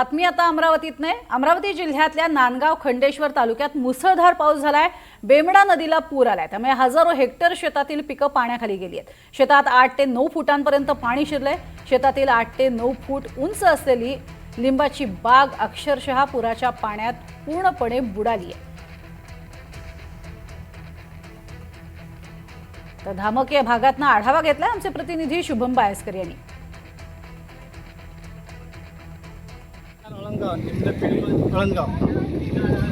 बातमी आता अमरावतीतने अमरावती जिल्ह्यातल्या नांदगाव खंडेश्वर तालुक्यात मुसळधार पाऊस झालाय। बेमडा नदीला पूर आलाय, त्यामुळे हजारो हेक्टर शेतातील पिकं पाण्याखाली गेली आहेत। शेतात 8 ते 9 फुटांपर्यंत पाणी शिरलंय। शेतातील 8 ते 9 फूट उंच असलेली लिंबाची बाग अक्षरशः पुराच्या पाण्यात पूर्णपणे बुडाली आहे। तर धामक या भागातनं आढावा घेतलाय आमचे प्रतिनिधी शुभम बायस्कर यांनी। अळणगाव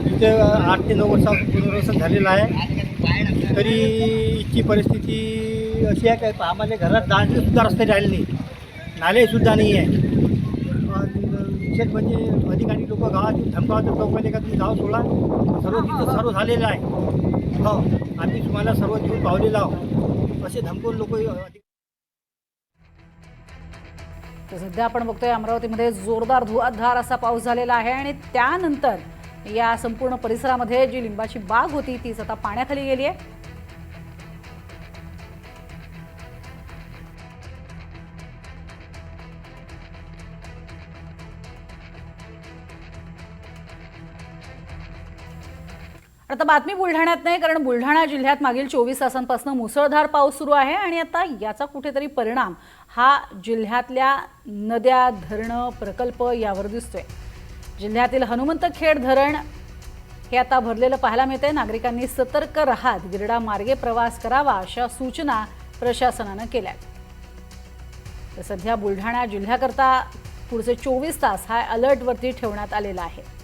इथे 8 ते 9 वर्षांपासून पुनर्वसन झालेलं आहे। तरी इथची परिस्थिती अशी आहे की आम्हाला घरात जाण्याचे सुद्धा रस्ते राहिले नाही, नालेसुद्धा नाही आहे। विशेष म्हणजे अधिकारी लोक गावात धमकावतात, चौकाले का तुम्ही गाव सोडा, सर्व तिथं सर्व झालेलं आहे। हो, आम्ही तुम्हाला सर्व जीवन पावलेलं आहोत असे धमकून लोक। तर सध्या आपण बघतोय अमरावतीमध्ये जोरदार धुवाधार असा पाऊस झालेला आहे आणि त्यानंतर या संपूर्ण परिसरामध्ये जी लिंबाची बाग होती तीच आता पाण्याखाली गेली आहे। आता बातमी बुलढाण्यात नाही, कारण बुलढाणा जिल्ह्यात मागील 24 तासांपासून मुसळधार पाऊस सुरू आहे आणि आता याचा कुठेतरी परिणाम हा जिल्ह्यातल्या नद्या, धरणं, प्रकल्प यावर दिसतोय। जिल्ह्यातील हनुमंतखेड धरण हे आता भरलेलं पाहायला मिळतंय। नागरिकांनी सतर्क राहत गिरडा मार्गे प्रवास करावा अशा सूचना प्रशासनानं केल्या। तर सध्या बुलढाणा जिल्ह्याकरता पुढचे 24 तास हा अलर्टवरती ठेवण्यात आलेला आहे।